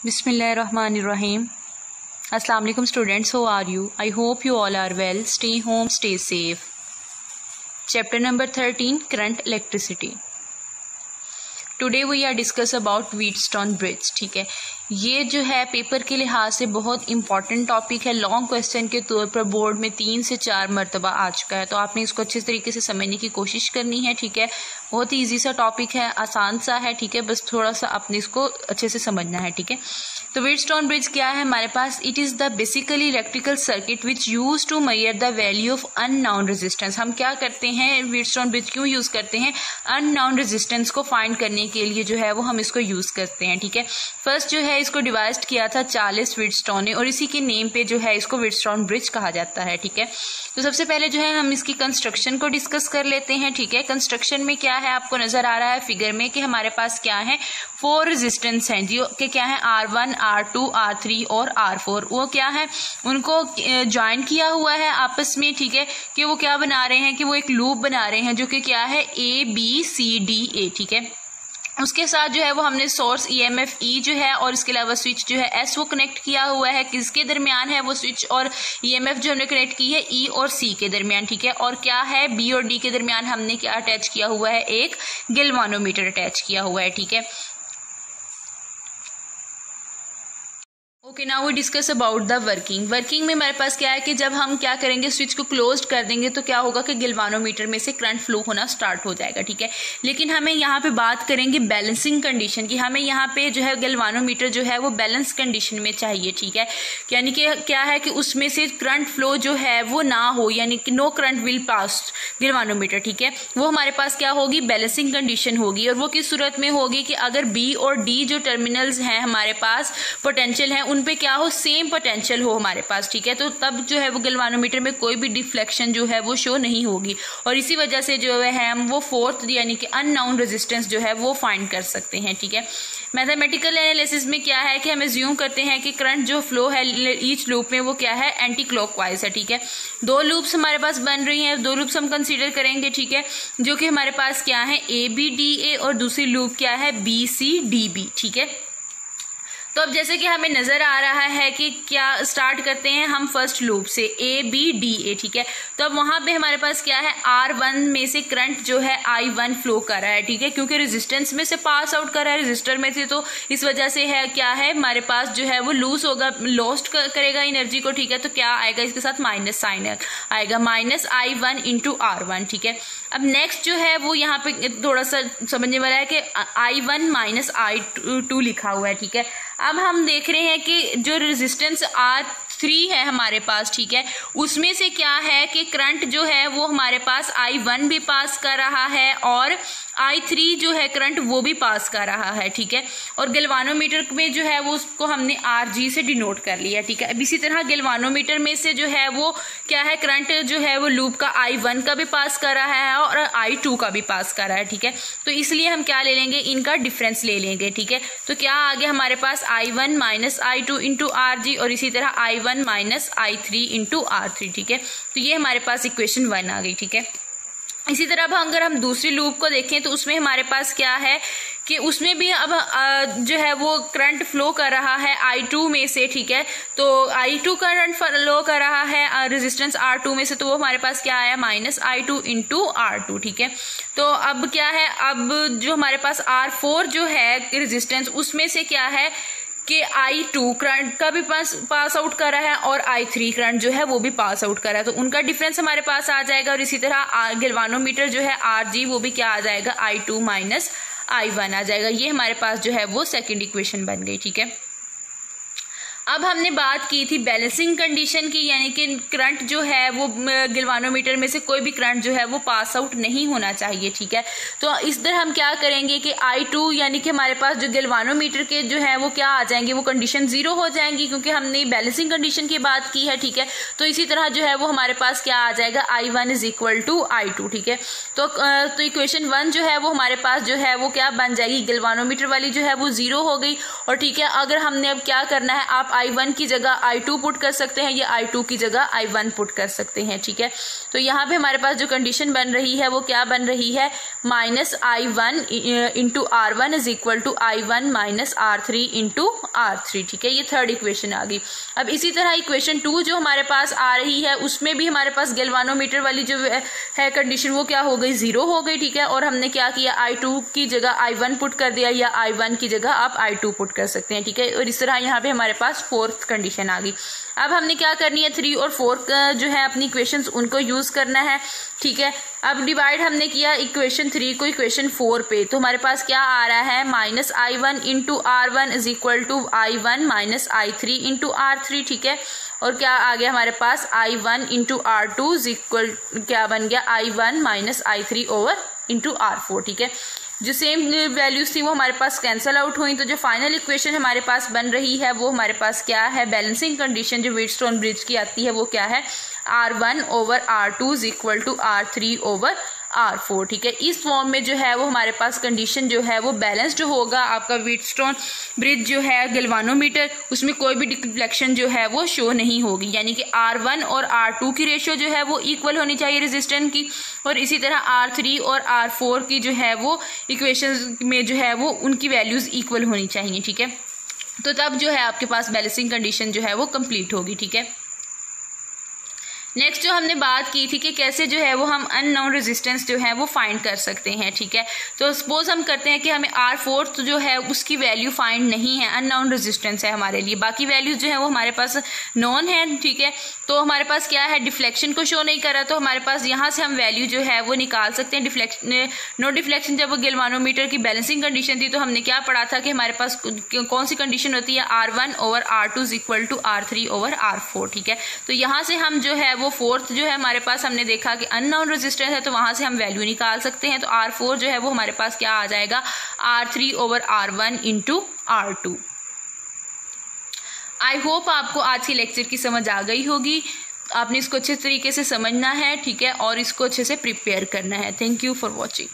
Bismillahirrahmanirrahim. Assalamu alaikum students, how are you? I hope you all are well. Stay home, stay safe. Chapter number 13, Current Electricity. Today we are discuss about Wheatstone Bridge. ठीक है, ये जो है paper के लिहाज से बहुत important topic है। लॉन्ग क्वेश्चन के तौर पर बोर्ड में 3 से 4 मरतबा आ चुका है, तो आपने इसको अच्छे तरीके से समझने की कोशिश करनी है। ठीक है, बहुत ही ईजी सा टॉपिक है, आसान सा है। ठीक है, बस थोड़ा सा आपने इसको अच्छे से समझना है। ठीक है, तो व्हीटस्टोन ब्रिज क्या है हमारे पास? It is the basically electrical circuit which use to measure the value of unknown resistance. हम क्या करते हैं, व्हीटस्टोन ब्रिज क्यों यूज करते हैं? अननोन रेजिस्टेंस को फाइंड करने के लिए जो है वो हम इसको यूज करते हैं। ठीक है, फर्स्ट जो है इसको डिवाइस किया था चार्ल्स व्हीटस्टोन ने, और इसी के नेम पे जो है इसको व्हीटस्टोन ब्रिज कहा जाता है। ठीक है, तो सबसे पहले जो है हम इसकी कंस्ट्रक्शन को डिस्कस कर लेते हैं। ठीक है, कंस्ट्रक्शन में क्या है, आपको नजर आ रहा है फिगर में कि हमारे पास क्या है, 4 रेजिस्टेंस हैं जी, के क्या है, R1, R2, R3 और R4। वो क्या है, उनको ज्वाइन किया हुआ है आपस में। ठीक है, कि वो क्या बना रहे हैं कि वो एक लूप बना रहे हैं जो कि क्या है, ABCDA। ठीक है, उसके साथ जो है वो हमने सोर्स EMF E जो है और इसके अलावा स्विच जो है S वो कनेक्ट किया हुआ है। किसके दरमियान है वो स्विच और EMF जो हमने कनेक्ट की है, E और C के दरमियान। ठीक है, और क्या है, B और D के दरमियान हमने क्या अटैच किया हुआ है, एक गैल्वानोमीटर अटैच किया हुआ है। ठीक है, okay, now we discuss about the working. Working में हमारे पास क्या है कि जब हम क्या करेंगे, स्विच को क्लोज कर देंगे तो क्या होगा कि गैल्वानोमीटर में से करंट फ्लो होना स्टार्ट हो जाएगा। ठीक है, लेकिन हमें यहाँ पे बात करेंगे बैलेंसिंग कंडीशन की। हमें यहाँ पे जो है गैल्वानोमीटर जो है वो बैलेंस कंडीशन में चाहिए। ठीक है, यानी कि क्या है कि उसमें से करंट फ्लो जो है वो ना हो, यानी कि no current will pass galvanometer. ठीक है, वो हमारे पास क्या होगी, बैलेंसिंग कंडीशन होगी। और वो किस सूरत में होगी कि अगर B और D जो टर्मिनल्स हैं हमारे पास पोटेंशियल हैं, पे क्या हो, सेम पोटेंशियल हो हमारे पास। ठीक है, तो तब जो है वो गैल्वानोमीटर में कोई भी डिफ्लेक्शन जो है वो शो नहीं होगी, और इसी वजह से जो है हम वो फोर्थ यानी कि अननोन रेजिस्टेंस जो है वो फाइंड कर सकते हैं। ठीक है, मैथमेटिकल एनालिसिस में क्या है कि हम एज्यूम करते हैं कि करंट जो फ्लो है ईच लूप में वो क्या है, एंटी क्लॉकवाइज है। ठीक है, 2 लूप्स हमारे पास बन रही हैं, 2 लूप्स हम कंसीडर करेंगे। ठीक है, जो कि हमारे पास क्या है, ABDA, और दूसरी लूप क्या है, BCDB। ठीक है, तो अब जैसे कि हमें नजर आ रहा है कि क्या स्टार्ट करते हैं हम फर्स्ट लूप से ABDA। ठीक है, तो अब वहां पे हमारे पास क्या है, R1 में से करंट जो है I1 फ्लो कर रहा है। ठीक है, क्योंकि रेजिस्टेंस में से पास आउट कर रहा है रेजिस्टर में से, तो इस वजह से है क्या है, हमारे पास जो है वो लूज होगा, लॉस्ट करेगा एनर्जी को। ठीक है, तो क्या आएगा इसके साथ, माइनस साइन आएगा, माइनस I1 इंटू R1। ठीक है, अब नेक्स्ट जो है वो यहाँ पे थोड़ा सा समझने वाला है कि I1 माइनस I2 लिखा हुआ है। ठीक है, अब हम देख रहे हैं कि जो रेजिस्टेंस R3 है हमारे पास, ठीक है, उसमें से क्या है कि करंट जो है वो हमारे पास I1 भी पास कर रहा है और I3 जो है करंट वो भी पास कर रहा है। ठीक है, और गैल्वानोमीटर में जो है वो उसको हमने RG से डिनोट कर लिया। ठीक है, अब इसी तरह गैल्वानोमीटर में से जो है वो क्या है, करंट जो है वो लूप का I1 का भी पास कर रहा है और I2 का भी पास कर रहा है। ठीक है, तो इसलिए हम क्या ले लेंगे, इनका डिफरेंस ले लेंगे। ठीक है, तो क्या आ गया हमारे पास, I1 minus I2 into RG, और इसी तरह I1 minus I3 into R3। ठीक है, तो ये हमारे पास इक्वेशन 1 आ गई। ठीक है, इसी तरह अब अगर हम दूसरी लूप को देखें तो उसमें हमारे पास क्या है कि उसमें भी अब जो है वो करंट फ्लो कर रहा है I2 में से। ठीक है, तो I2 करंट फ्लो कर रहा है रेजिस्टेंस R2 में से, तो वो हमारे पास क्या आया, माइनस I2 इंटू R2। ठीक है, तो अब क्या है, अब जो हमारे पास R4 जो है रेजिस्टेंस, उसमें से क्या है कि I2 करंट का भी पास आउट कर रहा है और I3 करंट जो है वो भी पास आउट कर रहा है, तो उनका डिफरेंस हमारे पास आ जाएगा। और इसी तरह गैल्वानोमीटर जो है RG वो भी क्या आ जाएगा, I2 माइनस I1 आ जाएगा। ये हमारे पास जो है वो सेकंड इक्वेशन बन गई। ठीक है, अब हमने बात की थी बैलेंसिंग कंडीशन की, यानी कि करंट जो है वो गैल्वानोमीटर में से कोई भी करंट जो है वो पास आउट नहीं होना चाहिए। ठीक है, तो इस तरह हम क्या करेंगे कि I2 यानी कि हमारे पास जो गैल्वानोमीटर के जो है वो क्या आ जाएंगे, वो कंडीशन 0 हो जाएंगी, क्योंकि हमने बैलेंसिंग कंडीशन की बात की है। ठीक है, तो इसी तरह जो है वो हमारे पास क्या आ जाएगा, I1 is equal to I2। ठीक है, तो इक्वेशन 1 जो है वो हमारे पास जो है वो क्या बन जाएगी, गैल्वानोमीटर वाली जो है वो 0 हो गई। और ठीक है, अगर हमने अब क्या करना है, आप I1 की जगह I2 पुट कर सकते हैं या I2 की जगह I1 पुट कर सकते हैं, ठीक है। तो यहाँ पे हमारे पास जो कंडीशन बन रही है वो क्या बन रही है, -I1 into R1 is equal to I1 minus R3 into R3, ठीक है। ये थर्ड इक्वेशन आ गई। अब इसी तरह इक्वेशन 2 जो हमारे पास आ रही है उसमें भी हमारे पास गैल्वानोमीटर वाली जो है कंडीशन वो क्या हो गई, 0 हो गई, ठीक है। और हमने क्या किया, I2 की जगह I1 पुट कर दिया या I1 की जगह आप I2 पुट कर सकते हैं, ठीक है। और इस तरह यहाँ पे हमारे पास फोर्थ कंडीशन आ गई। अब हमने क्या करनी है, 3 और 4 जो है अपनी इक्वेशंस उनको यूज करना है, ठीक है। अब डिवाइड हमने किया इक्वेशन 3 को इक्वेशन 4 पे, तो हमारे पास क्या आ रहा है, -I1 into R1 is equal to I1 minus I3 into R3, ठीक है। और क्या आ गया हमारे पास, I1 into R2 is equal क्या बन गया, I1 minus I3 over into R4, ठीक है। जो सेम वैल्यूज थी वो हमारे पास कैंसल आउट हुई, तो जो फाइनल इक्वेशन हमारे पास बन रही है वो हमारे पास क्या है, बैलेंसिंग कंडीशन जो व्हीटस्टोन ब्रिज की आती है वो क्या है, R1 over R2 is equal to R3 over R4, ठीक है। इस फॉर्म में जो है वो हमारे पास कंडीशन जो है वो बैलेंस्ड होगा। आपका व्हीटस्टोन ब्रिज जो है गैल्वानोमीटर, उसमें कोई भी डिफ्लेक्शन जो है वो शो नहीं होगी, यानी कि R1 और R2 की रेशियो जो है वो इक्वल होनी चाहिए रेजिस्टेंस की, और इसी तरह R3 और R4 की जो है वो इक्वेशन में जो है वो उनकी वैल्यूज इक्वल होनी चाहिए, ठीक है। तो तब जो है आपके पास बैलेंसिंग कंडीशन जो है वो कंप्लीट होगी, ठीक है। नेक्स्ट जो हमने बात की थी कि कैसे जो है वो हम अननोन रेजिस्टेंस जो है वो फाइंड कर सकते हैं, ठीक है। तो सपोज हम करते हैं कि हमें R4 जो है उसकी वैल्यू फाइंड नहीं है, अननोन रेजिस्टेंस है हमारे लिए, बाकी वैल्यूज जो है वो हमारे पास नॉन है, ठीक है। तो हमारे पास क्या है, डिफ्लेक्शन को शो नहीं कर रहा, तो हमारे पास यहाँ से हम वैल्यू जो है वो निकाल सकते हैं। डिफ्लेक्शन, नो डिफ्लेक्शन जब गैल्वानोमीटर की बैलेंसिंग कंडीशन थी तो हमने क्या पढ़ा था कि हमारे पास कौन सी कंडीशन होती है, R1 over R2 is equal to R3 over R4, ठीक है। तो यहाँ से हम जो है वो फोर्थ जो है हमारे पास हमने देखा कि अननोन रेजिस्टेंस है, तो वहां से हम वैल्यू निकाल सकते हैं। तो R4 जो है वो हमारे पास क्या आ जाएगा, R3 over R1 into R2। I hope आपको आज के लेक्चर की समझ आ गई होगी। आपने इसको अच्छे तरीके से समझना है, ठीक है, और इसको अच्छे से प्रिपेयर करना है। Thank you for watching.